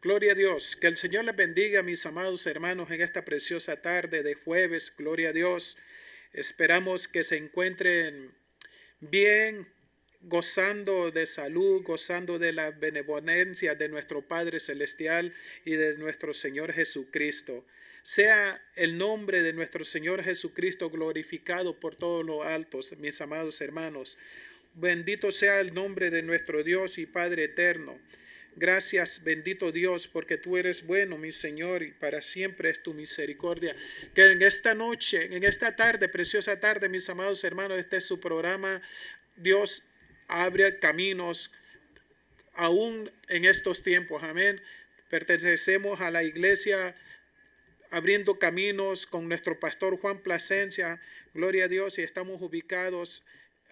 Gloria a Dios. Que el Señor les bendiga, mis amados hermanos, en esta preciosa tarde de jueves. Gloria a Dios. Esperamos que se encuentren bien, gozando de salud, gozando de la benevolencia de nuestro Padre Celestial y de nuestro Señor Jesucristo. Sea el nombre de nuestro Señor Jesucristo glorificado por todos los altos, mis amados hermanos. Bendito sea el nombre de nuestro Dios y Padre eterno. Gracias, bendito Dios, porque tú eres bueno, mi Señor, y para siempre es tu misericordia. Que en esta noche, en esta tarde, preciosa tarde, mis amados hermanos, este es su programa. Dios abre caminos aún en estos tiempos. Amén. Pertenecemos a la iglesia abriendo caminos con nuestro pastor Juan Plasencia. Gloria a Dios, y estamos ubicados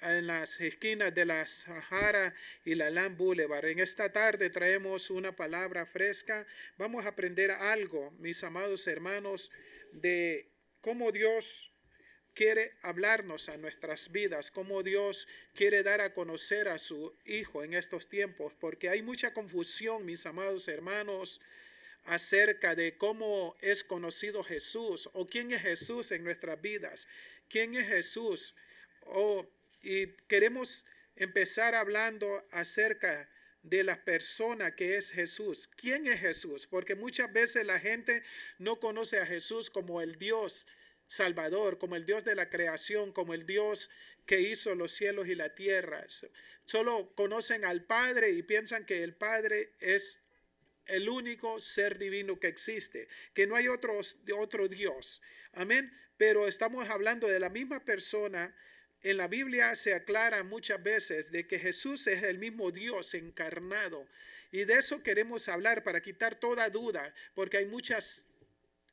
en las esquinas de la Sahara y la Land Boulevard. En esta tarde traemos una palabra fresca. Vamos a aprender algo, mis amados hermanos, de cómo Dios quiere hablarnos a nuestras vidas, cómo Dios quiere dar a conocer a su Hijo en estos tiempos, porque hay mucha confusión, mis amados hermanos, acerca de cómo es conocido Jesús o quién es Jesús en nuestras vidas. ¿Quién es Jesús? Y queremos empezar hablando acerca de la persona que es Jesús. ¿Quién es Jesús? Porque muchas veces la gente no conoce a Jesús como el Dios Salvador, como el Dios de la creación, como el Dios que hizo los cielos y la tierra. Solo conocen al Padre y piensan que el Padre es el único ser divino que existe, que no hay otro Dios. Amén. Pero estamos hablando de la misma persona. En la Biblia se aclara muchas veces de que Jesús es el mismo Dios encarnado. Y de eso queremos hablar para quitar toda duda, porque hay mucha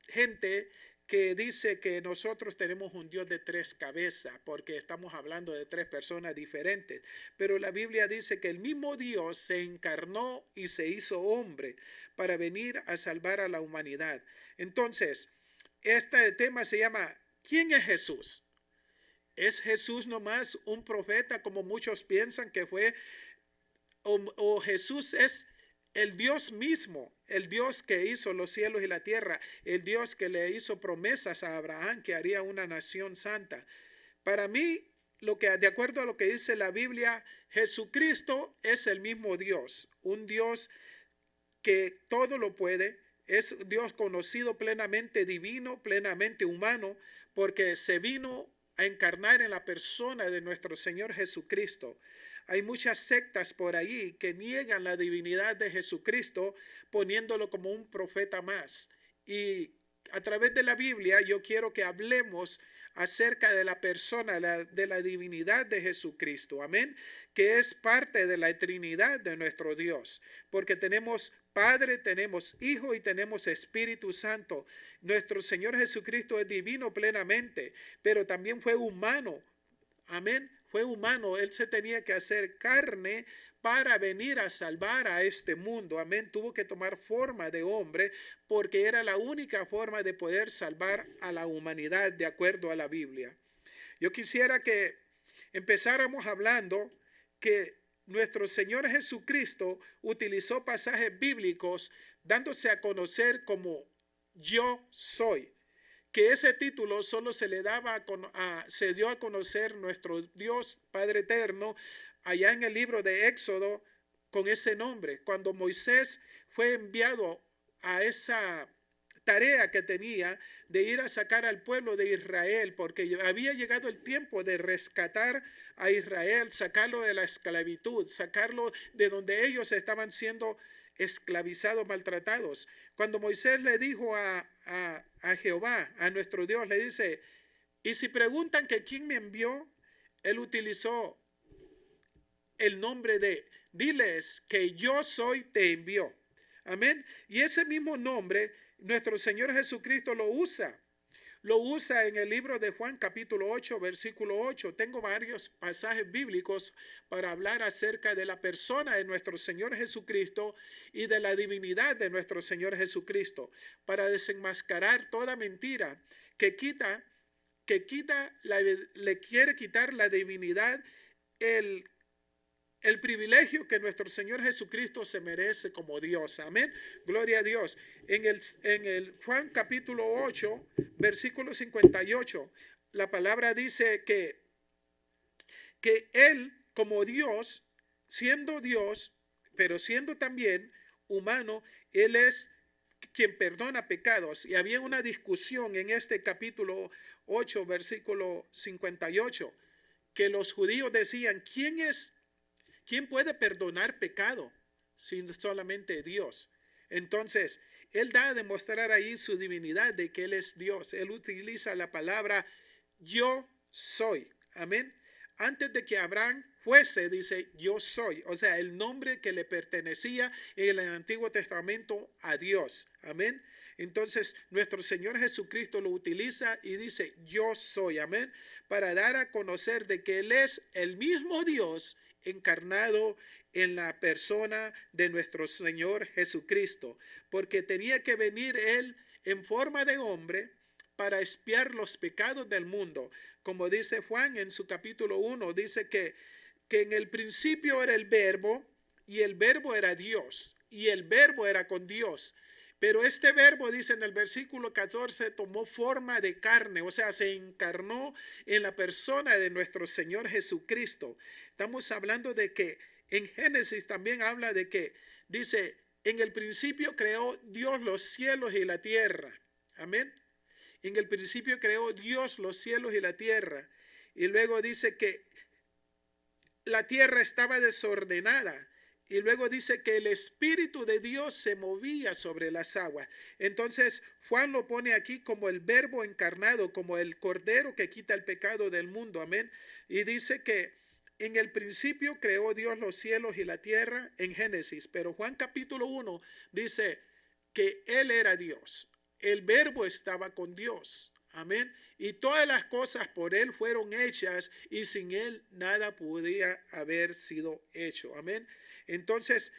gente que dice que nosotros tenemos un Dios de tres cabezas, porque estamos hablando de tres personas diferentes. Pero la Biblia dice que el mismo Dios se encarnó y se hizo hombre para venir a salvar a la humanidad. Entonces, este tema se llama ¿quién es Jesús? ¿Es Jesús nomás un profeta como muchos piensan que fue? ¿O Jesús es el Dios mismo, el Dios que hizo los cielos y la tierra, el Dios que le hizo promesas a Abraham que haría una nación santa? Para mí, de acuerdo a lo que dice la Biblia, Jesucristo es el mismo Dios, un Dios que todo lo puede, es Dios conocido plenamente divino, plenamente humano, porque se vino a encarnar en la persona de nuestro Señor Jesucristo. Hay muchas sectas por ahí que niegan la divinidad de Jesucristo poniéndolo como un profeta más. Y a través de la Biblia yo quiero que hablemos acerca de la persona, de la divinidad de Jesucristo. Amén. Que es parte de la Trinidad de nuestro Dios. Porque tenemos Padre, tenemos Hijo y tenemos Espíritu Santo. Nuestro Señor Jesucristo es divino plenamente, pero también fue humano. Amén. Fue humano. Él se tenía que hacer carne para venir a salvar a este mundo. Amén. Tuvo que tomar forma de hombre porque era la única forma de poder salvar a la humanidad de acuerdo a la Biblia. Yo quisiera que empezáramos hablando que nuestro Señor Jesucristo utilizó pasajes bíblicos dándose a conocer como yo soy. Que ese título solo se le daba se dio a conocer nuestro Dios Padre Eterno allá en el libro de Éxodo con ese nombre. Cuando Moisés fue enviado a esa tarea que tenía de ir a sacar al pueblo de Israel, porque había llegado el tiempo de rescatar a Israel, sacarlo de la esclavitud, sacarlo de donde ellos estaban siendo esclavizados, maltratados. Cuando Moisés le dijo a Jehová, a nuestro Dios, le dice, y si preguntan que quién me envió, él utilizó el nombre de, diles que yo soy, te envió. Amén. Y ese mismo nombre, nuestro Señor Jesucristo lo usa. Lo usa en el libro de Juan capítulo 8, versículo 8. Tengo varios pasajes bíblicos para hablar acerca de la persona de nuestro Señor Jesucristo y de la divinidad de nuestro Señor Jesucristo, para desenmascarar toda mentira que le quiere quitar la divinidad, el el privilegio que nuestro Señor Jesucristo se merece como Dios. Amén. Gloria a Dios. En el Juan capítulo 8, versículo 58, la palabra dice que Él como Dios, siendo Dios, pero siendo también humano, Él es quien perdona pecados. Y había una discusión en este capítulo 8, versículo 58, que los judíos decían, ¿quién puede perdonar pecado sin solamente Dios? Entonces, Él da a demostrar ahí su divinidad de que Él es Dios. Él utiliza la palabra yo soy. Amén. Antes de que Abraham fuese, dice yo soy. O sea, el nombre que le pertenecía en el Antiguo Testamento a Dios. Amén. Entonces, nuestro Señor Jesucristo lo utiliza y dice yo soy. Amén. Para dar a conocer de que Él es el mismo Dios encarnado en la persona de nuestro Señor Jesucristo, porque tenía que venir Él en forma de hombre para expiar los pecados del mundo. Como dice Juan en su capítulo 1, dice que en el principio era el verbo y el verbo era Dios y el verbo era con Dios. Pero este verbo, dice en el versículo 14, tomó forma de carne, o sea, se encarnó en la persona de nuestro Señor Jesucristo. Estamos hablando de que en Génesis también habla de que, dice, en el principio creó Dios los cielos y la tierra. Amén. En el principio creó Dios los cielos y la tierra. Y luego dice que la tierra estaba desordenada. Y luego dice que el Espíritu de Dios se movía sobre las aguas. Entonces Juan lo pone aquí como el verbo encarnado, como el cordero que quita el pecado del mundo. Amén. Y dice que en el principio creó Dios los cielos y la tierra en Génesis. Pero Juan capítulo 1 dice que Él era Dios. El verbo estaba con Dios. Amén. Y todas las cosas por Él fueron hechas y sin Él nada podía haber sido hecho. Amén. Entonces,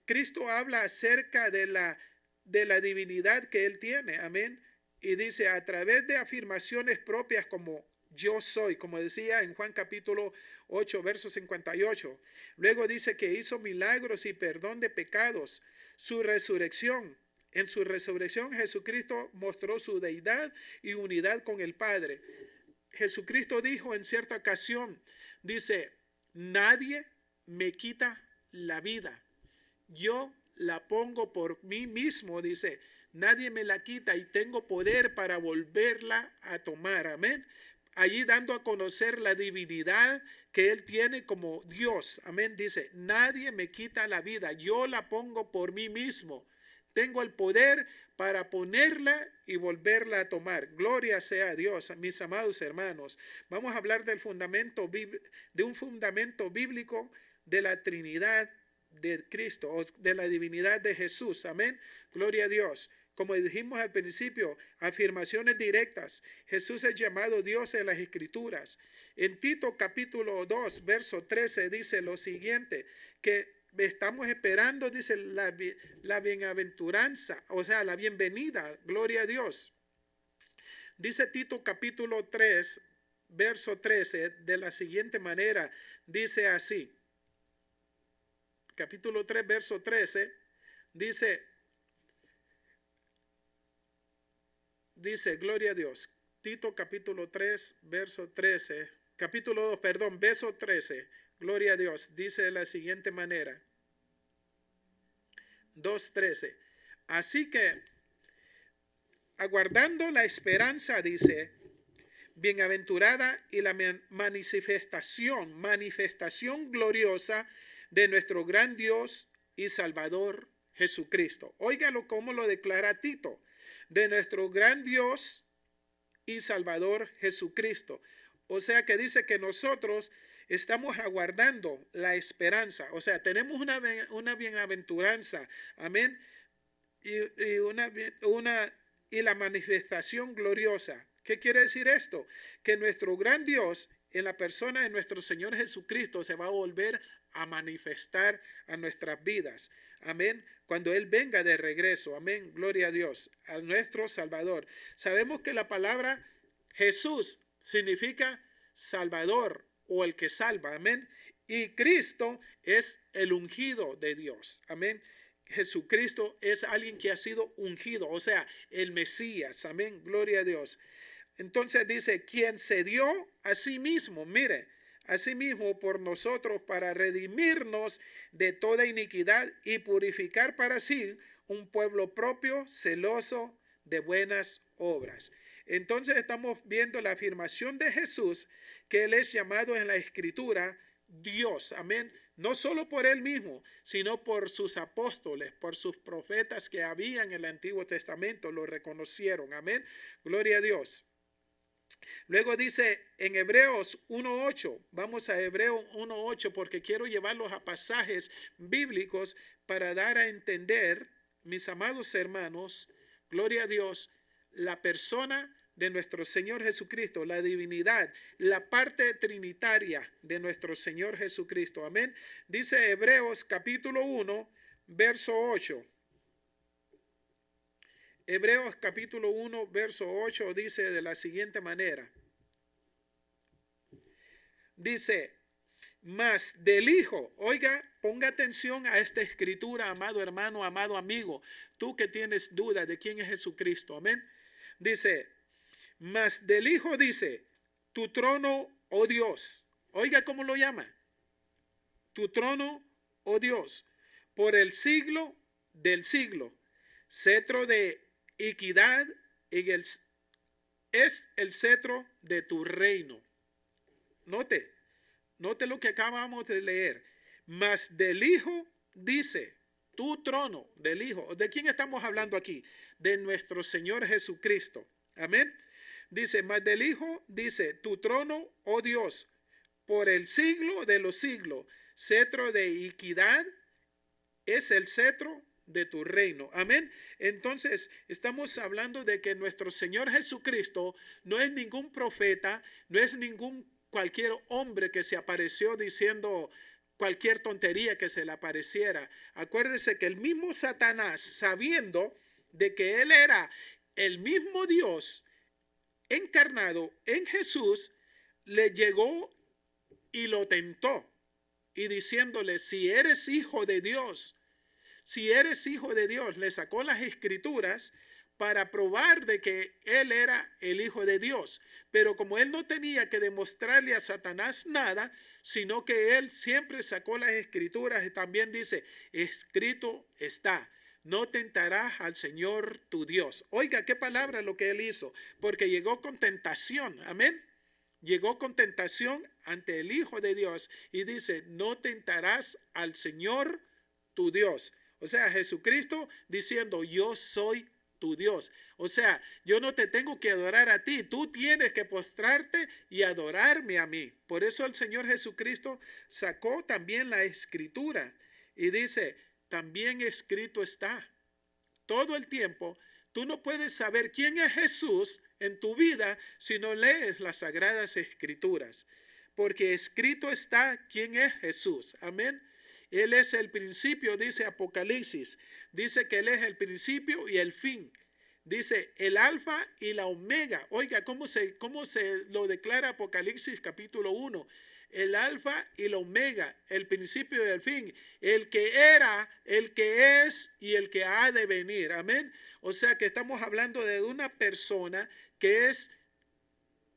Cristo habla acerca de la divinidad que Él tiene. Amén. Y dice a través de afirmaciones propias como yo soy, como decía en Juan capítulo 8, verso 58. Luego dice que hizo milagros y perdón de pecados. Su resurrección. En su resurrección Jesucristo mostró su deidad y unidad con el Padre. Jesucristo dijo en cierta ocasión, dice, nadie me quita la vida. Yo la pongo por mí mismo, dice, nadie me la quita y tengo poder para volverla a tomar. Amén. Allí dando a conocer la divinidad que Él tiene como Dios. Amén. Dice, nadie me quita la vida, yo la pongo por mí mismo. Tengo el poder para ponerla y volverla a tomar. Gloria sea a Dios, mis amados hermanos. Vamos a hablar de un fundamento bíblico de la Trinidad de Cristo, o de la divinidad de Jesús. Amén. Gloria a Dios. Como dijimos al principio, afirmaciones directas. Jesús es llamado Dios en las Escrituras. En Tito capítulo 2, verso 13 dice lo siguiente, que estamos esperando, dice, la bienaventuranza, o sea, la bienvenida, gloria a Dios. Dice Tito capítulo 3, verso 13, de la siguiente manera, dice así. Capítulo 3, verso 13, dice, gloria a Dios. Tito capítulo 3, verso 13, capítulo 2, perdón, verso 13. Gloria a Dios. Dice de la siguiente manera. 2:13. Así que, aguardando la esperanza, dice, bienaventurada y la manifestación gloriosa de nuestro gran Dios y Salvador Jesucristo. Óigalo cómo lo declara Tito. De nuestro gran Dios y Salvador Jesucristo. O sea que dice que nosotros estamos aguardando la esperanza, o sea, tenemos una bienaventuranza, amén, y la manifestación gloriosa. ¿Qué quiere decir esto? Que nuestro gran Dios, en la persona de nuestro Señor Jesucristo, se va a volver a manifestar a nuestras vidas, amén, cuando Él venga de regreso, amén, gloria a Dios, a nuestro Salvador. Sabemos que la palabra Jesús significa Salvador, o el que salva, amén. Y Cristo es el ungido de Dios. Amén. Jesucristo es alguien que ha sido ungido, o sea, el Mesías. Amén. Gloria a Dios. Entonces dice, quien se dio a sí mismo, mire, a sí mismo por nosotros para redimirnos de toda iniquidad y purificar para sí un pueblo propio, celoso de buenas obras. Entonces estamos viendo la afirmación de Jesús, que Él es llamado en la Escritura Dios. Amén. No solo por Él mismo, sino por sus apóstoles, por sus profetas que habían en el Antiguo Testamento, lo reconocieron. Amén. Gloria a Dios. Luego dice en Hebreos 1.8, vamos a Hebreos 1.8 porque quiero llevarlos a pasajes bíblicos para dar a entender, mis amados hermanos, gloria a Dios, la persona de nuestro Señor Jesucristo, la divinidad, la parte trinitaria de nuestro Señor Jesucristo. Amén. Dice Hebreos capítulo 1, verso 8. Hebreos capítulo 1, verso 8 dice de la siguiente manera. Dice, mas del Hijo, oiga, ponga atención a esta escritura, amado hermano, amado amigo, tú que tienes duda de quién es Jesucristo, amén. Dice, mas del Hijo dice, tu trono, oh Dios, oiga cómo lo llama, tu trono, oh Dios, por el siglo del siglo, cetro de equidad es el cetro de tu reino. Note lo que acabamos de leer. Mas del Hijo dice, tu trono del Hijo. ¿De quién estamos hablando aquí? De nuestro Señor Jesucristo. Amén. Dice, mas del Hijo dice, tu trono, oh Dios, por el siglo de los siglos, cetro de equidad es el cetro de tu reino. Amén. Entonces estamos hablando de que nuestro Señor Jesucristo no es ningún profeta, no es ningún cualquier hombre que se apareció diciendo cualquier tontería que se le apareciera. Acuérdese que el mismo Satanás, sabiendo de que él era el mismo Dios encarnado en Jesús, le llegó y lo tentó y diciéndole, si eres hijo de Dios, le sacó las escrituras para probar de que él era el Hijo de Dios. Pero como él no tenía que demostrarle a Satanás nada, sino que él siempre sacó las escrituras y también dice, escrito está, no tentarás al Señor tu Dios. Oiga, qué palabra lo que él hizo, porque llegó con tentación, amén. Llegó con tentación ante el Hijo de Dios y dice, no tentarás al Señor tu Dios. O sea, Jesucristo diciendo, yo soy tu Dios. O sea, yo no te tengo que adorar a ti, tú tienes que postrarte y adorarme a mí. Por eso el Señor Jesucristo sacó también la escritura y dice, también escrito está. Todo el tiempo, tú no puedes saber quién es Jesús en tu vida si no lees las sagradas escrituras. Porque escrito está quién es Jesús. Amén. Él es el principio, dice Apocalipsis. Dice que Él es el principio y el fin. Dice el alfa y la omega. Oiga, ¿cómo se lo declara Apocalipsis capítulo 1? El alfa y la omega, el principio y el fin. El que era, el que es y el que ha de venir. Amén. O sea que estamos hablando de una persona que es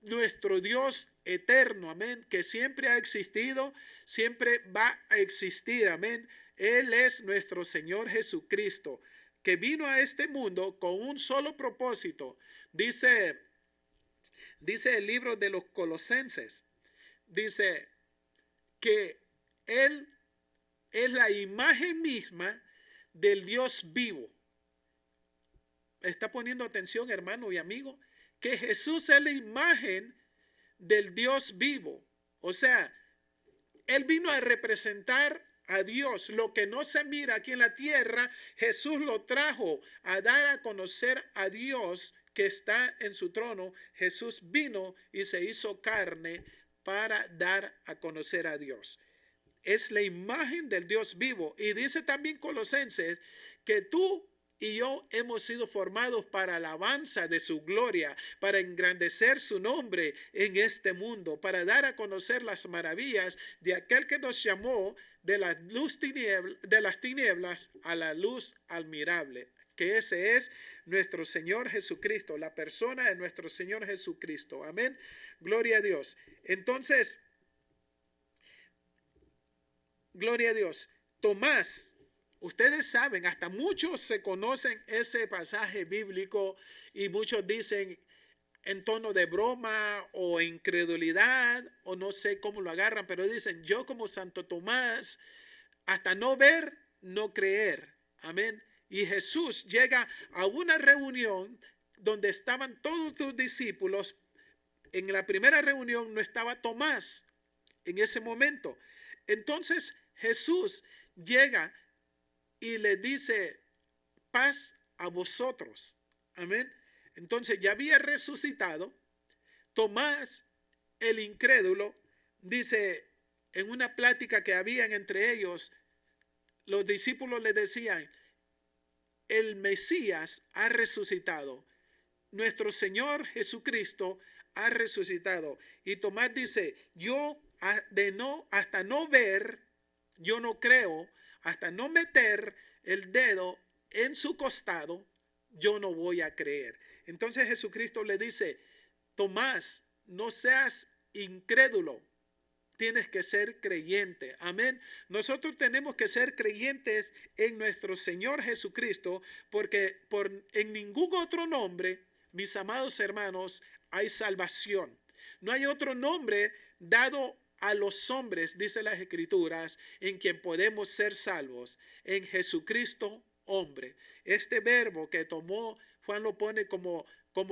nuestro Dios eterno, amén, que siempre ha existido, siempre va a existir, amén. Él es nuestro Señor Jesucristo, que vino a este mundo con un solo propósito. Dice el libro de los Colosenses, dice que Él es la imagen misma del Dios vivo. ¿Está poniendo atención, hermano y amigo? Que Jesús es la imagen del Dios vivo. O sea, Él vino a representar a Dios. Lo que no se mira aquí en la tierra, Jesús lo trajo a dar a conocer a Dios que está en su trono. Jesús vino y se hizo carne para dar a conocer a Dios. Es la imagen del Dios vivo. Y dice también Colosenses que tú y yo hemos sido formados para alabanza de su gloria, para engrandecer su nombre en este mundo, para dar a conocer las maravillas de aquel que nos llamó de la luz de las tinieblas a la luz admirable, que ese es nuestro Señor Jesucristo, la persona de nuestro Señor Jesucristo. Amén. Gloria a Dios. Entonces, gloria a Dios. Tomás, ustedes saben, hasta muchos se conocen ese pasaje bíblico y muchos dicen en tono de broma o incredulidad o no sé cómo lo agarran, pero dicen, yo como Santo Tomás, hasta no ver, no creer. Amén. Y Jesús llega a una reunión donde estaban todos sus discípulos. En la primera reunión no estaba Tomás en ese momento. Entonces Jesús llega y le dice, paz a vosotros. Amén. Entonces ya había resucitado. Tomás, el incrédulo, dice en una plática que habían entre ellos, los discípulos le decían, el Mesías ha resucitado. Nuestro Señor Jesucristo ha resucitado. Y Tomás dice, yo hasta no ver, yo no creo, hasta no meter el dedo en su costado, yo no voy a creer. Entonces Jesucristo le dice, Tomás, no seas incrédulo, tienes que ser creyente. Amén. Nosotros tenemos que ser creyentes en nuestro Señor Jesucristo, porque en ningún otro nombre, mis amados hermanos, hay salvación. No hay otro nombre dado a los hombres, dice las Escrituras, en quien podemos ser salvos, en Jesucristo hombre. Este verbo que tomó Juan lo pone como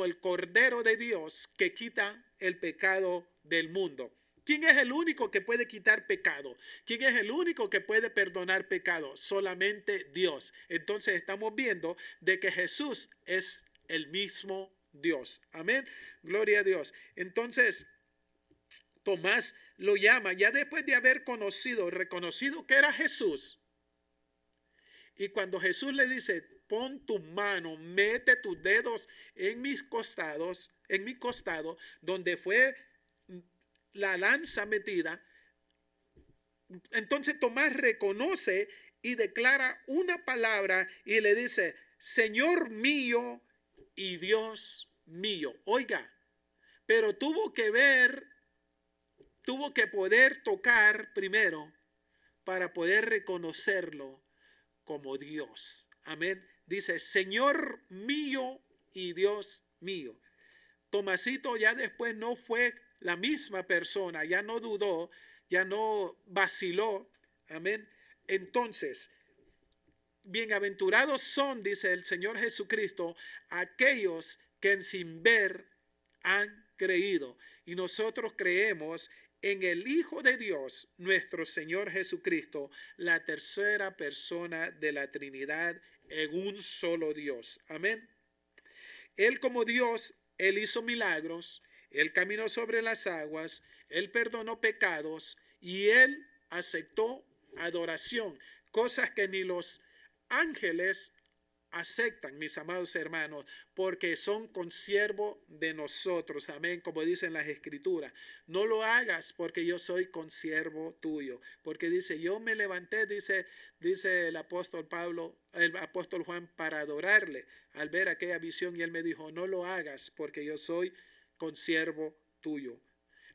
el Cordero de Dios que quita el pecado del mundo. ¿Quién es el único que puede quitar pecado? ¿Quién es el único que puede perdonar pecado? Solamente Dios. Entonces estamos viendo de que Jesús es el mismo Dios. Amén. Gloria a Dios. Entonces Tomás lo llama ya después de haber reconocido que era Jesús. Y cuando Jesús le dice, pon tu mano, mete tus dedos en mis costados, en mi costado, donde fue la lanza metida. Entonces Tomás reconoce y declara una palabra y le dice, Señor mío y Dios mío. Oiga, pero tuvo que poder tocar primero para poder reconocerlo como Dios. Amén. Dice, Señor mío y Dios mío. Tomasito ya después no fue la misma persona, ya no dudó, ya no vaciló. Amén. Entonces, bienaventurados son, dice el Señor Jesucristo, aquellos que sin ver han creído. Y nosotros creemos en el Hijo de Dios, nuestro Señor Jesucristo, la tercera persona de la Trinidad en un solo Dios. Amén. Él como Dios, Él hizo milagros, Él caminó sobre las aguas, Él perdonó pecados y Él aceptó adoración, cosas que ni los ángeles aceptan, mis amados hermanos, porque son consiervos de nosotros. Amén, como dicen las Escrituras. No lo hagas porque yo soy consiervo tuyo. Porque dice, yo me levanté, dice el apóstol el apóstol Juan, para adorarle al ver aquella visión. Y él me dijo, no lo hagas porque yo soy consiervo tuyo.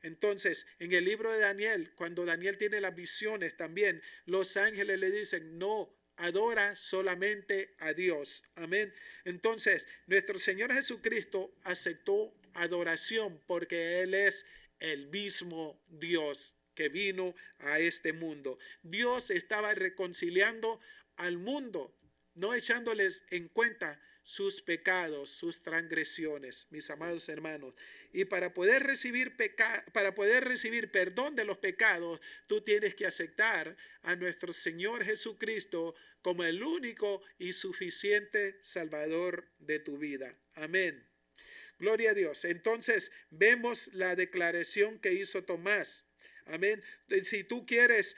Entonces, en el libro de Daniel, cuando Daniel tiene las visiones también, los ángeles le dicen, no, adora solamente a Dios. Amén. Entonces, nuestro Señor Jesucristo aceptó adoración porque Él es el mismo Dios que vino a este mundo. Dios estaba reconciliando al mundo, no echándoles en cuenta sus pecados, sus transgresiones, mis amados hermanos. Y para poder recibir perdón de los pecados, tú tienes que aceptar a nuestro Señor Jesucristo como el único y suficiente Salvador de tu vida. Amén. Gloria a Dios. Entonces vemos la declaración que hizo Tomás. Amén. Si tú quieres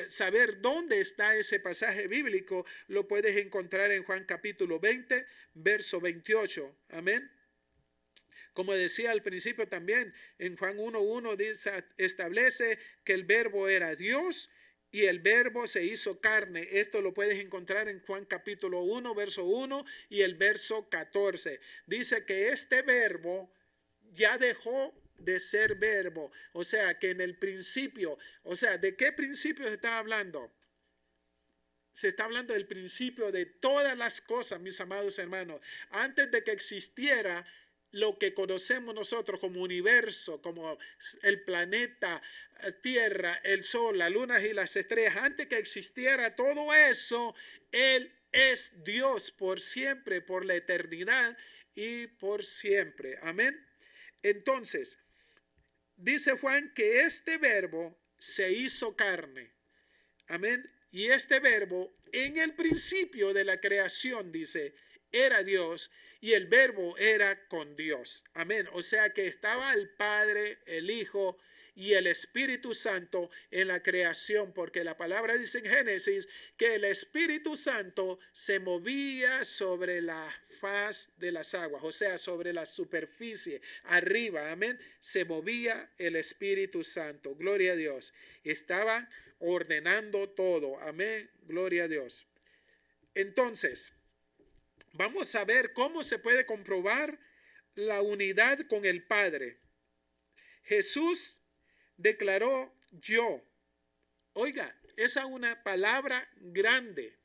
saber dónde está ese pasaje bíblico, lo puedes encontrar en Juan capítulo 20, verso 28. Amén. Como decía al principio también, en Juan 1:1 establece que el verbo era Dios y el verbo se hizo carne. Esto lo puedes encontrar en Juan capítulo 1, verso 1 y el verso 14. Dice que este verbo ya dejó de ser verbo. O sea, que en el principio, o sea, ¿de qué principio se está hablando? Se está hablando del principio de todas las cosas, mis amados hermanos. Antes de que existiera lo que conocemos nosotros como universo, como el planeta, Tierra, el Sol, las lunas y las estrellas, antes que existiera todo eso, Él es Dios por siempre, por la eternidad y por siempre. Amén. Entonces, dice Juan que este verbo se hizo carne. Amén. Y este verbo en el principio de la creación, dice, era Dios y el verbo era con Dios. Amén. O sea que estaba el Padre, el Hijo y el Espíritu Santo en la creación, porque la palabra dice en Génesis que el Espíritu Santo se movía sobre la faz de las aguas, o sea, sobre la superficie, arriba, amén, se movía el Espíritu Santo, gloria a Dios, estaba ordenando todo, amén, gloria a Dios. Entonces, vamos a ver cómo se puede comprobar la unidad con el Padre. Jesús declaró yo. Oiga, esa es una palabra grande.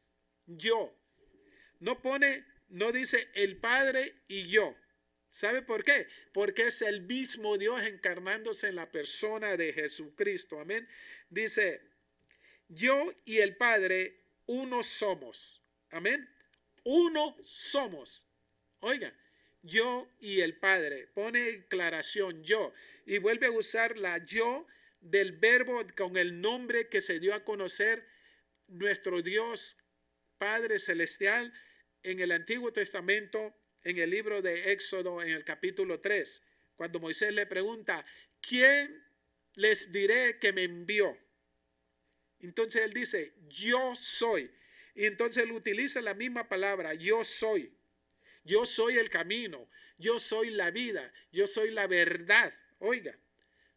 Yo. No dice el Padre y yo. ¿Sabe por qué? Porque es el mismo Dios encarnándose en la persona de Jesucristo. Amén. Dice, yo y el Padre uno somos. Amén. Uno somos. Oiga, yo y el Padre. Pone declaración yo. Y vuelve a usar la yo del verbo con el nombre que se dio a conocer nuestro Dios Padre Celestial en el Antiguo Testamento, en el libro de Éxodo, en el capítulo 3. Cuando Moisés le pregunta, ¿quién les diré que me envió? Entonces él dice, yo soy. Y entonces él utiliza la misma palabra, yo soy. Yo soy el camino, yo soy la vida, yo soy la verdad. Oiga,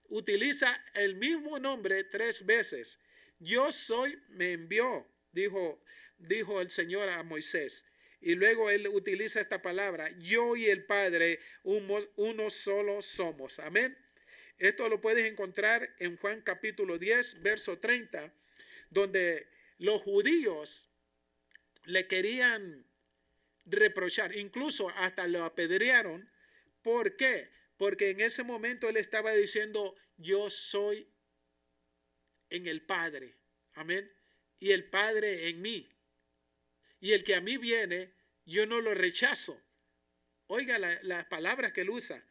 utiliza el mismo nombre 3 veces. Yo soy, me envió, dijo el Señor a Moisés. Y luego él utiliza esta palabra, yo y el Padre, uno solo somos. Amén. Esto lo puedes encontrar en Juan capítulo 10, verso 30, donde los judíos le querían reprochar, incluso hasta lo apedrearon. ¿Por qué? Porque en ese momento él estaba diciendo, yo soy en el Padre, amén, y el Padre en mí, y el que a mí viene, yo no lo rechazo. Oiga las palabras que él usa,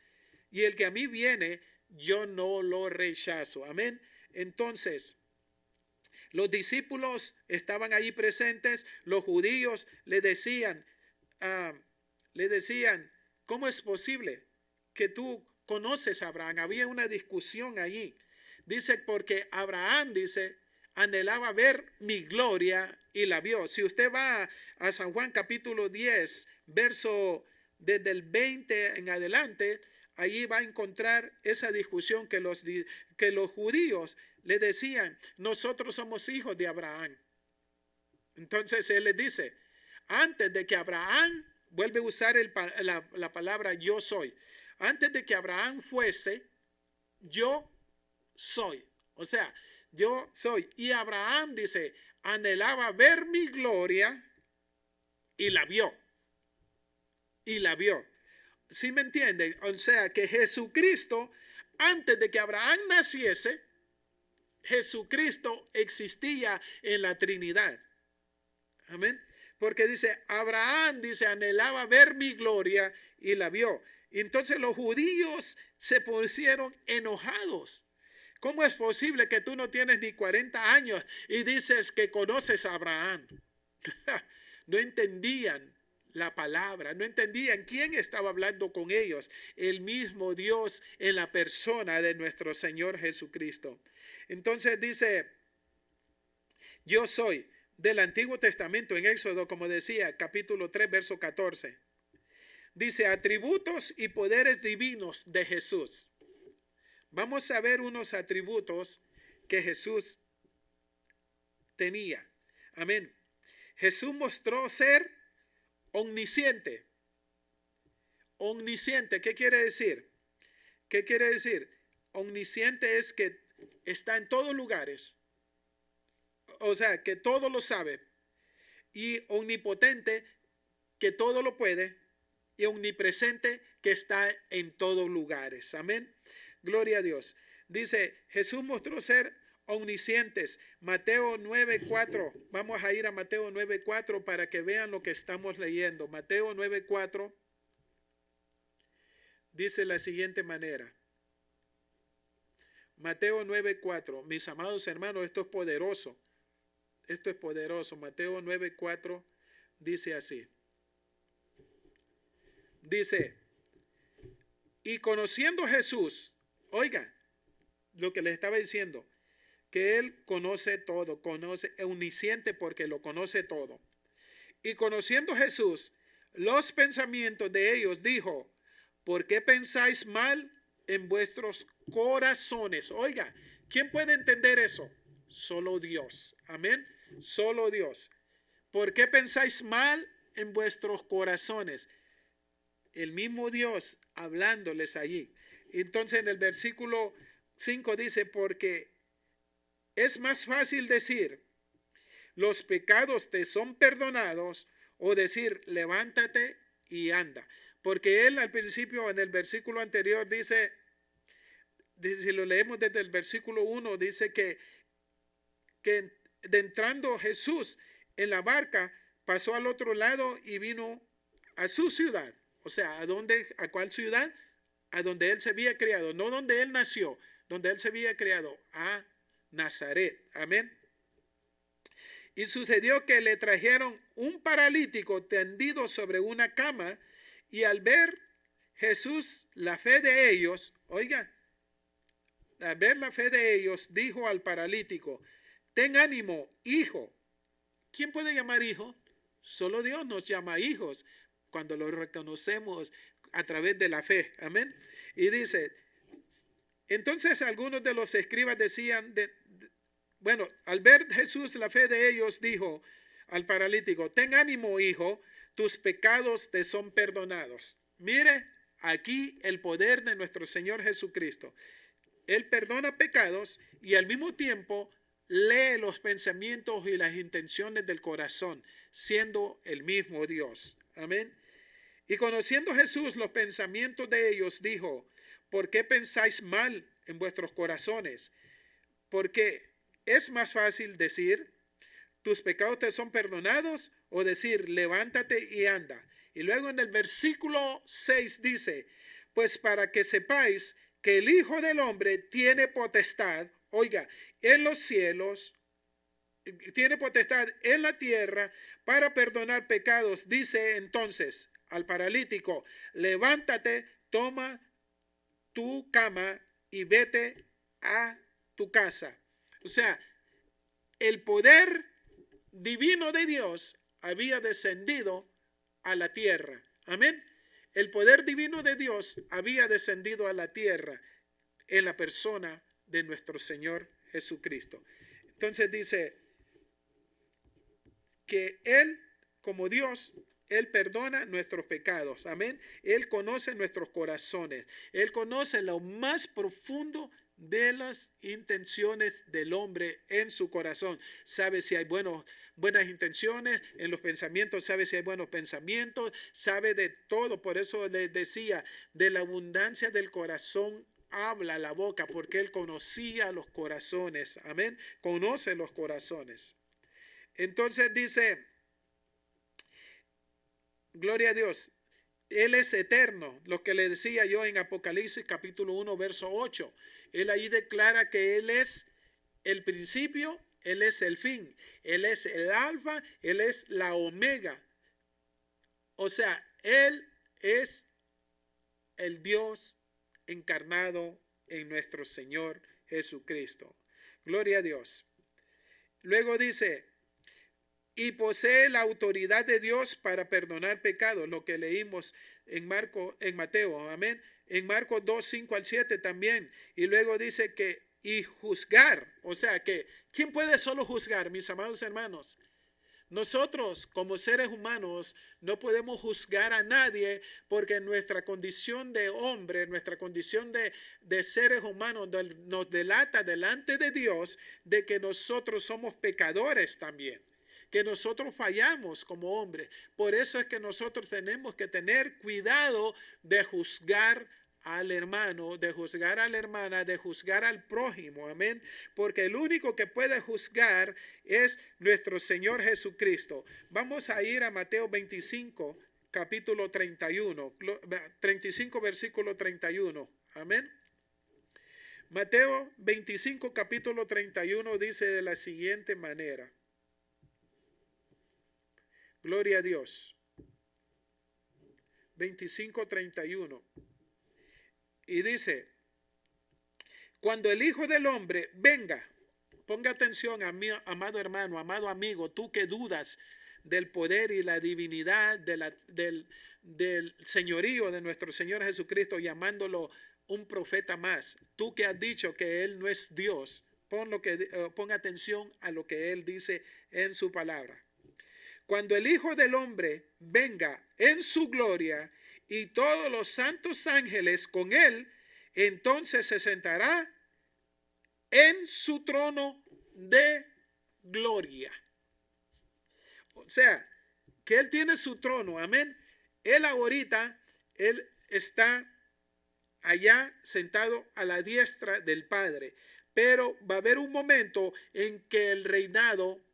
y el que a mí viene, yo no lo rechazo, amén. Entonces, los discípulos estaban allí presentes, los judíos le decían, ¿cómo es posible que tú conoces a Abraham? Había una discusión allí. Dice, porque Abraham, dice, anhelaba ver mi gloria y la vio. Si usted va a San Juan capítulo 10, verso desde el 20 en adelante, allí va a encontrar esa discusión que los judíos le decían, nosotros somos hijos de Abraham. Entonces él les dice, antes de que Abraham, vuelve a usar la palabra yo soy, antes de que Abraham fuese, yo soy. O sea, yo soy. Y Abraham dice, anhelaba ver mi gloria y la vio. Y la vio. ¿Sí me entienden? O sea, que Jesucristo, antes de que Abraham naciese, Jesucristo existía en la Trinidad. Amén. Porque dice, Abraham, dice, anhelaba ver mi gloria y la vio. Y entonces los judíos se pusieron enojados. ¿Cómo es posible que tú no tienes ni 40 años y dices que conoces a Abraham? No entendían la palabra, no entendían quién estaba hablando con ellos. El mismo Dios en la persona de nuestro Señor Jesucristo. Entonces dice, yo soy del Antiguo Testamento en Éxodo, como decía, capítulo 3, verso 14. Dice, atributos y poderes divinos de Jesús. Vamos a ver unos atributos que Jesús tenía. Amén. Jesús mostró ser omnisciente. Omnisciente, ¿qué quiere decir? ¿Qué quiere decir? Omnisciente es que está en todos lugares. O sea, que todo lo sabe. Y omnipotente, que todo lo puede. Y omnipresente, que está en todos lugares. Amén. Gloria a Dios. Dice, Jesús mostró ser omniscientes. Mateo 9:4. Vamos a ir a Mateo 9:4 para que vean lo que estamos leyendo. Mateo 9:4 dice la siguiente manera. Mateo 9:4. Mis amados hermanos, esto es poderoso. Esto es poderoso. Mateo 9:4 dice así. Dice, y conociendo Jesús, oiga lo que le estaba diciendo, que él conoce todo, conoce, omnisciente porque lo conoce todo. Y conociendo Jesús los pensamientos de ellos, dijo, ¿por qué pensáis mal en vuestros corazones? Oiga, ¿quién puede entender eso? Solo Dios. Amén. Solo Dios. ¿Por qué pensáis mal en vuestros corazones? El mismo Dios hablándoles allí. Entonces en el versículo 5 dice, porque es más fácil decir, los pecados te son perdonados, o decir, levántate y anda. Porque él al principio, en el versículo anterior, dice, si lo leemos desde el versículo 1, dice que de entrando Jesús en la barca, pasó al otro lado y vino a su ciudad. O sea, ¿a cuál ciudad? A donde él se había criado, no donde él nació, donde él se había criado, a Nazaret. Amén. Y sucedió que le trajeron un paralítico tendido sobre una cama, y al ver Jesús la fe de ellos, oiga, al ver la fe de ellos, dijo al paralítico, ten ánimo, hijo. ¿Quién puede llamar hijo? Solo Dios nos llama hijos cuando lo reconocemos a través de la fe. Amén. Y dice, entonces algunos de los escribas decían, bueno, al ver Jesús la fe de ellos, dijo al paralítico, ten ánimo, hijo, tus pecados te son perdonados. Mire aquí el poder de nuestro Señor Jesucristo. Él perdona pecados y al mismo tiempo lee los pensamientos y las intenciones del corazón, siendo el mismo Dios. Amén. Y conociendo Jesús los pensamientos de ellos, dijo, ¿por qué pensáis mal en vuestros corazones? Porque es más fácil decir, tus pecados te son perdonados, o decir, levántate y anda. Y luego en el versículo 6 dice, pues para que sepáis que el Hijo del Hombre tiene potestad, oiga, en los cielos, tiene potestad en la tierra para perdonar pecados. Dice entonces al paralítico, levántate, toma tu cama y vete a tu casa. O sea, el poder divino de Dios había descendido a la tierra. Amén. El poder divino de Dios había descendido a la tierra en la persona de nuestro Señor Jesucristo. Entonces dice que Él, como Dios, Él perdona nuestros pecados. Amén. Él conoce nuestros corazones. Él conoce lo más profundo de las intenciones del hombre en su corazón. Sabe si hay buenas intenciones en los pensamientos, sabe si hay buenos pensamientos, sabe de todo. Por eso le decía, de la abundancia del corazón habla la boca, porque él conocía los corazones. Amén. Conoce los corazones. Entonces dice, gloria a Dios, Él es eterno, lo que le decía yo en Apocalipsis capítulo 1, verso 8. Él ahí declara que Él es el principio, Él es el fin, Él es el alfa, Él es la omega. O sea, Él es el Dios encarnado en nuestro Señor Jesucristo. Gloria a Dios. Luego dice, y posee la autoridad de Dios para perdonar pecados, lo que leímos en Mateo, amén. En Marcos 2, 5 al 7 también. Y luego dice que, y juzgar, o sea que, ¿quién puede solo juzgar, mis amados hermanos? Nosotros como seres humanos no podemos juzgar a nadie porque nuestra condición de hombre, nuestra condición de seres humanos nos delata delante de Dios de que nosotros somos pecadores también, que nosotros fallamos como hombres. Por eso es que nosotros tenemos que tener cuidado de juzgar al hermano, de juzgar a la hermana, de juzgar al prójimo, amén, porque el único que puede juzgar es nuestro Señor Jesucristo. Vamos a ir a Mateo 25, capítulo 31, 35, versículo 31, amén. Mateo 25, capítulo 31 dice de la siguiente manera. Gloria a Dios. 25, 31. Y dice, cuando el Hijo del Hombre venga, ponga atención a mi amado hermano, amado amigo, tú que dudas del poder y la divinidad del señorío de nuestro Señor Jesucristo, llamándolo un profeta más, tú que has dicho que Él no es Dios, pon atención a lo que Él dice en su palabra. Cuando el Hijo del Hombre venga en su gloria y todos los santos ángeles con él, entonces se sentará en su trono de gloria. O sea, que él tiene su trono, amén. Él ahorita, él está allá sentado a la diestra del Padre, pero va a haber un momento en que el reinado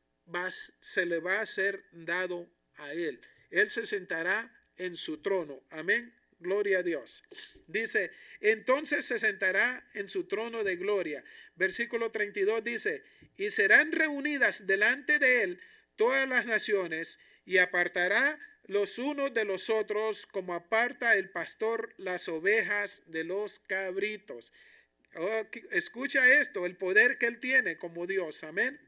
se le va a ser dado a él. Él se sentará en su trono. Amén. Gloria a Dios. Dice, entonces se sentará en su trono de gloria. Versículo 32 dice, y serán reunidas delante de él todas las naciones y apartará los unos de los otros como aparta el pastor las ovejas de los cabritos. Oh, escucha esto, el poder que él tiene como Dios. Amén.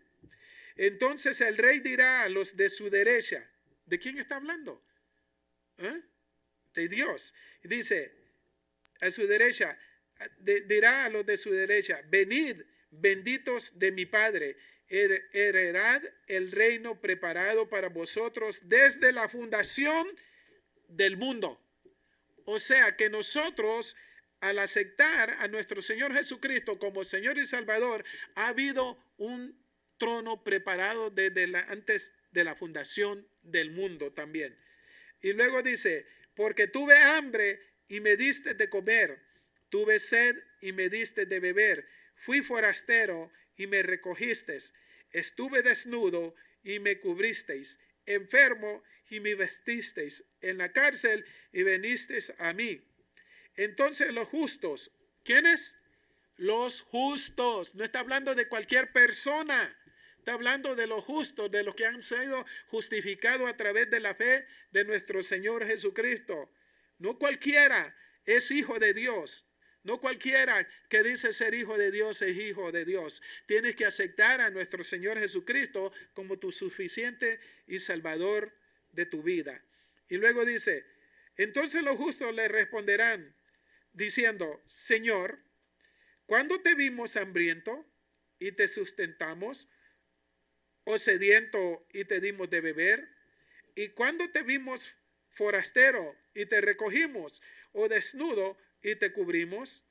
Entonces el rey dirá a los de su derecha. ¿De quién está hablando? De Dios. Dice, a su derecha, dirá a los de su derecha, venid, benditos de mi Padre, heredad el reino preparado para vosotros desde la fundación del mundo. O sea que nosotros, al aceptar a nuestro Señor Jesucristo como Señor y Salvador, ha habido un trono preparado desde antes de la fundación del mundo también. Y luego dice, porque tuve hambre y me diste de comer, tuve sed y me diste de beber, fui forastero y me recogisteis, estuve desnudo y me cubristeis, enfermo y me vestisteis, en la cárcel y vinisteis a mí. Entonces los justos, ¿quiénes? Los justos, no está hablando de cualquier persona. Está hablando de los justos, de los que han sido justificados a través de la fe de nuestro Señor Jesucristo. No cualquiera es hijo de Dios. No cualquiera que dice ser hijo de Dios es hijo de Dios. Tienes que aceptar a nuestro Señor Jesucristo como tu suficiente y salvador de tu vida. Y luego dice, entonces los justos le responderán diciendo, Señor, ¿cuándo te vimos hambriento y te sustentamos? ¿O sediento y te dimos de beber? ¿Y cuándo te vimos forastero y te recogimos? ¿O desnudo y te cubrimos?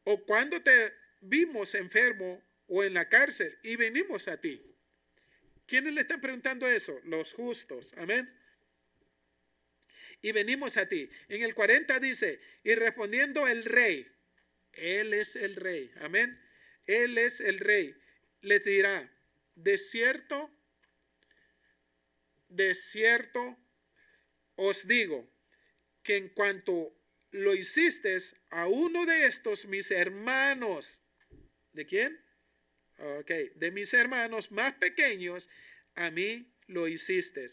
¿O cuándo te vimos enfermo o en la cárcel y venimos a ti? ¿Quiénes le están preguntando eso? Los justos. Amén. Y venimos a ti. En el 40 dice, y respondiendo el rey, él es el rey. Amén. Él es el rey. Les dirá, de cierto os digo que en cuanto lo hiciste a uno de estos mis hermanos, ¿de quién? De mis hermanos más pequeños, a mí lo hiciste.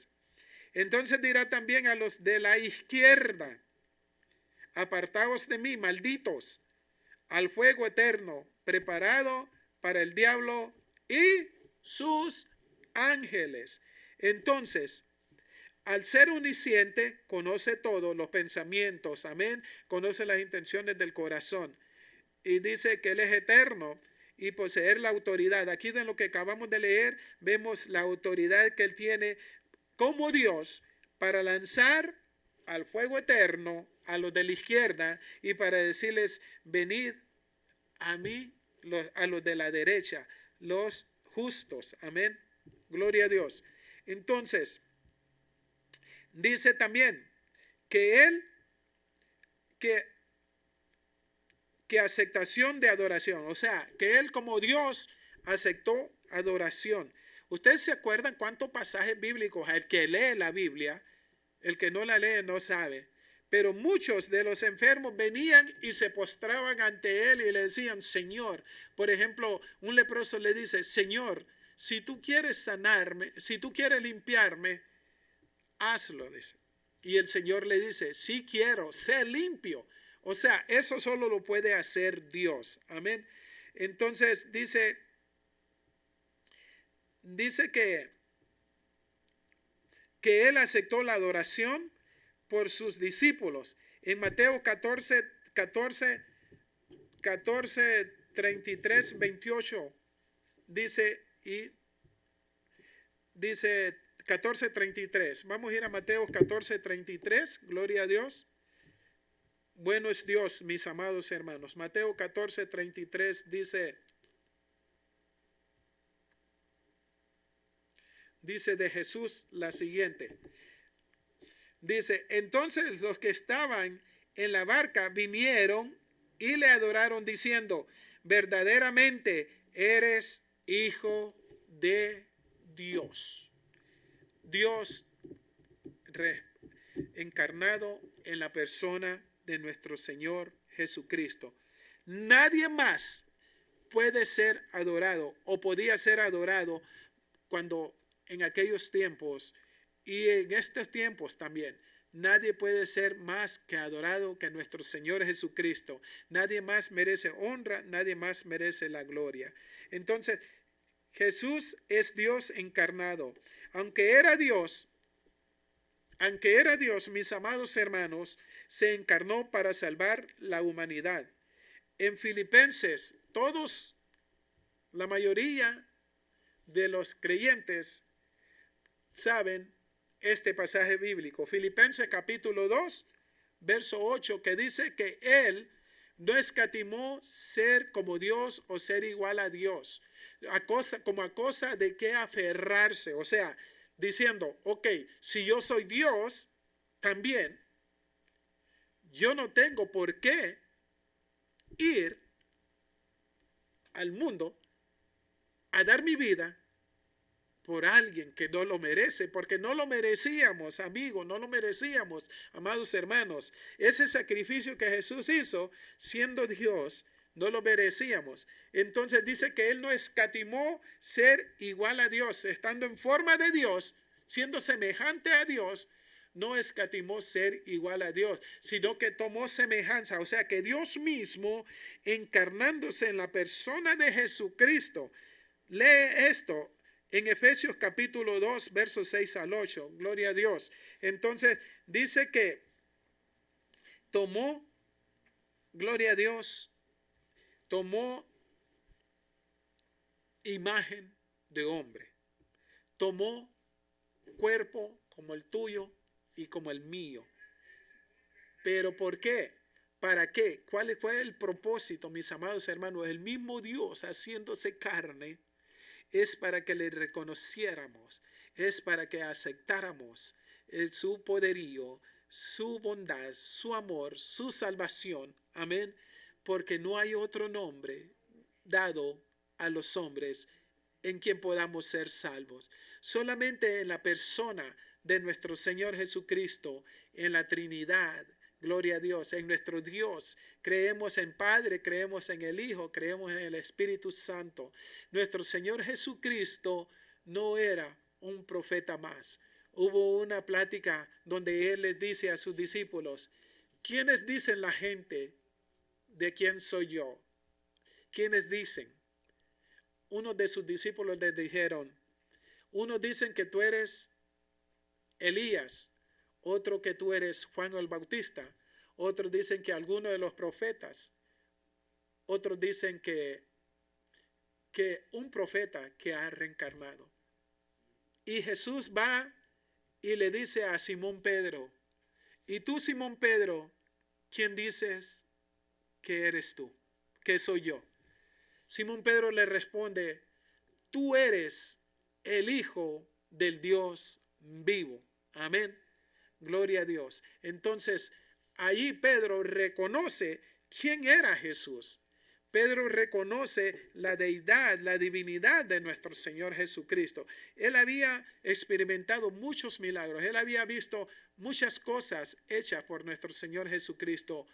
Entonces dirá también a los de la izquierda, apartaos de mí, malditos, al fuego eterno, preparado para el diablo y sus ángeles. Entonces, al ser omnisciente, conoce todo, los pensamientos, amén, conoce las intenciones del corazón. Y dice que Él es eterno y poseer la autoridad. Aquí en lo que acabamos de leer, vemos la autoridad que Él tiene como Dios para lanzar al fuego eterno a los de la izquierda y para decirles, venid a mí, a los de la derecha, los justos. Amén. Gloria a Dios. Entonces, dice también que Él, que aceptación de adoración, o sea, que Él como Dios aceptó adoración. ¿Ustedes se acuerdan cuántos pasajes bíblicos el que lee la Biblia, el que no la lee no sabe? Pero muchos de los enfermos venían y se postraban ante Él y le decían, Señor, por ejemplo, un leproso le dice, Señor, si tú quieres sanarme, si tú quieres limpiarme, hazlo, dice. Y el Señor le dice, sí quiero, sé limpio. O sea, eso solo lo puede hacer Dios. Amén. Entonces dice que Él aceptó la adoración por sus discípulos. En Mateo 14, 33, 28 dice, y dice 14:33. Vamos a ir a Mateo 14:33. Gloria a Dios. Bueno es Dios, mis amados hermanos. Mateo 14:33 dice de Jesús la siguiente. Dice, entonces los que estaban en la barca vinieron y le adoraron diciendo, verdaderamente eres hijo de Dios. Dios encarnado en la persona de nuestro Señor Jesucristo. Nadie más puede ser adorado o podía ser adorado cuando en aquellos tiempos y en estos tiempos también. Nadie puede ser más que adorado que nuestro Señor Jesucristo. Nadie más merece honra, nadie más merece la gloria. Entonces, Jesús es Dios encarnado. Aunque era Dios, mis amados hermanos, se encarnó para salvar la humanidad. En Filipenses, todos, la mayoría de los creyentes saben este pasaje bíblico. Filipenses capítulo 2, verso 8, que dice que Él no escatimó ser como Dios o ser igual a Dios, como a cosa de que aferrarse. O sea, diciendo, ok, si yo soy Dios, también, yo no tengo por qué ir al mundo a dar mi vida por alguien que no lo merece, porque no lo merecíamos, amigos, no lo merecíamos, amados hermanos. Ese sacrificio que Jesús hizo, siendo Dios, no lo merecíamos. Entonces dice que Él no escatimó ser igual a Dios, estando en forma de Dios, siendo semejante a Dios, no escatimó ser igual a Dios, sino que tomó semejanza. O sea que Dios mismo, encarnándose en la persona de Jesucristo, lee esto en Efesios capítulo 2, versos 6 al 8. Gloria a Dios. Entonces dice que tomó, gloria a Dios, tomó imagen de hombre. Tomó cuerpo como el tuyo y como el mío. ¿Pero por qué? ¿Para qué? ¿Cuál fue el propósito, mis amados hermanos? El mismo Dios haciéndose carne es para que le reconociéramos, es para que aceptáramos su poderío, su bondad, su amor, su salvación. Amén. Porque no hay otro nombre dado a los hombres en quien podamos ser salvos. Solamente en la persona de nuestro Señor Jesucristo, en la Trinidad. Gloria a Dios, en nuestro Dios. Creemos en Padre, creemos en el Hijo, creemos en el Espíritu Santo. Nuestro Señor Jesucristo no era un profeta más. Hubo una plática donde Él les dice a sus discípulos, ¿quiénes dicen la gente de quién soy yo? ¿Quiénes dicen? uno de sus discípulos le dijeron, unos dicen que tú eres Elías, otro que tú eres Juan el Bautista, otros dicen que alguno de los profetas, otros dicen que un profeta que ha reencarnado. Y Jesús va y le dice a Simón Pedro, ¿y tú, Simón Pedro, quién dices que eres tú? ¿Que soy yo? Simón Pedro le responde, tú eres el Hijo del Dios vivo. Amén. Gloria a Dios. Entonces, allí Pedro reconoce quién era Jesús. Pedro reconoce la deidad, la divinidad de nuestro Señor Jesucristo. Él había experimentado muchos milagros. Él había visto muchas cosas hechas por nuestro Señor Jesucristo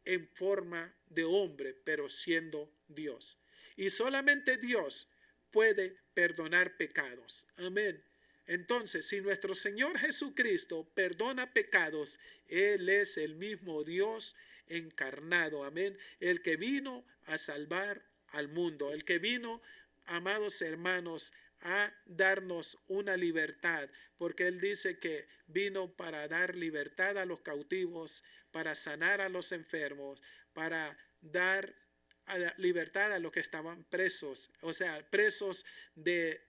en forma de hombre, pero siendo Dios. Y solamente Dios puede perdonar pecados. Amén. Entonces, si nuestro Señor Jesucristo perdona pecados, Él es el mismo Dios encarnado. Amén. El que vino a salvar al mundo, el que vino, amados hermanos, a darnos una libertad, porque Él dice que vino para dar libertad a los cautivos, para sanar a los enfermos, para dar a la libertad a los que estaban presos, o sea, presos de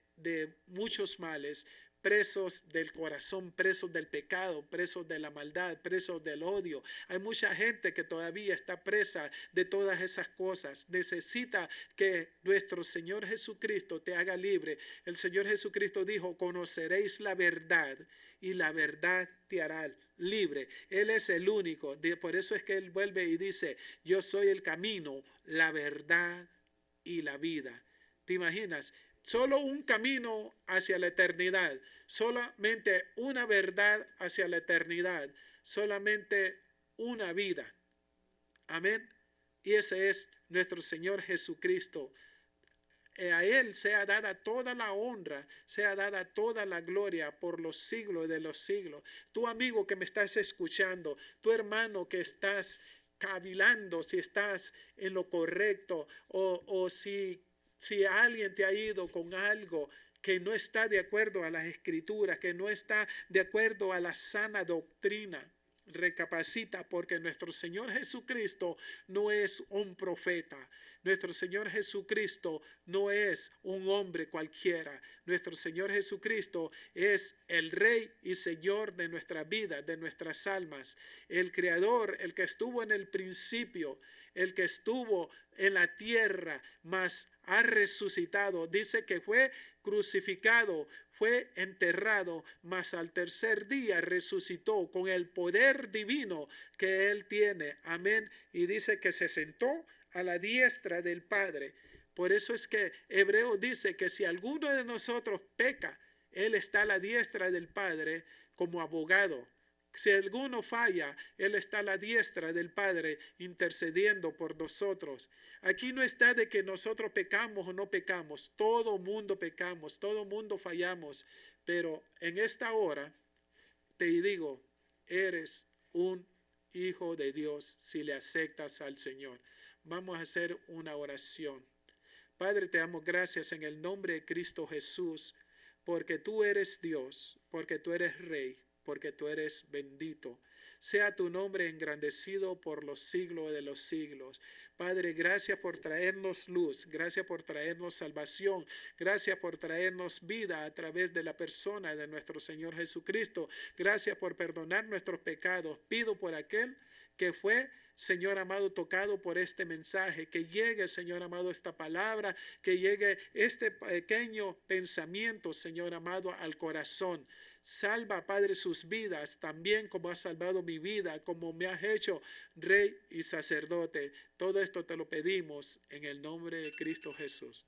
muchos males, presos del corazón, presos del pecado, presos de la maldad, presos del odio. Hay mucha gente que todavía está presa de todas esas cosas. Necesita que nuestro Señor Jesucristo te haga libre. El Señor Jesucristo dijo, conoceréis la verdad y la verdad te hará libre. Él es el único. Por eso es que Él vuelve y dice, yo soy el camino, la verdad y la vida. ¿Te imaginas? Solo un camino hacia la eternidad, solamente una verdad hacia la eternidad, solamente una vida. Amén. Y ese es nuestro Señor Jesucristo. A Él sea dada toda la honra, sea dada toda la gloria por los siglos de los siglos. Tu amigo que me estás escuchando, tu hermano que estás cavilando si estás en lo correcto o si alguien te ha ido con algo que no está de acuerdo a las escrituras, que no está de acuerdo a la sana doctrina, recapacita, porque nuestro Señor Jesucristo no es un profeta. Nuestro Señor Jesucristo no es un hombre cualquiera. Nuestro Señor Jesucristo es el Rey y Señor de nuestra vida, de nuestras almas. El Creador, el que estuvo en el principio, el que estuvo en la tierra, mas ha resucitado. Dice que fue crucificado, fue enterrado, mas al tercer día resucitó con el poder divino que Él tiene. Amén. Y dice que se sentó a la diestra del Padre. Por eso es que Hebreo dice que si alguno de nosotros peca, Él está a la diestra del Padre como abogado. Si alguno falla, Él está a la diestra del Padre intercediendo por nosotros. Aquí no está de que nosotros pecamos o no pecamos. Todo mundo pecamos, todo mundo fallamos. Pero en esta hora te digo, eres un hijo de Dios si le aceptas al Señor. Vamos a hacer una oración. Padre, te damos gracias en el nombre de Cristo Jesús, porque tú eres Dios, porque tú eres Rey, porque tú eres bendito. Sea tu nombre engrandecido por los siglos de los siglos. Padre, gracias por traernos luz, gracias por traernos salvación, gracias por traernos vida a través de la persona de nuestro Señor Jesucristo. Gracias por perdonar nuestros pecados. Pido por aquel que fue, Señor amado, tocado por este mensaje, que llegue, Señor amado, esta palabra, que llegue este pequeño pensamiento, Señor amado, al corazón. Salva, Padre, sus vidas, también como has salvado mi vida, como me has hecho Rey y sacerdote. Todo esto te lo pedimos en el nombre de Cristo Jesús.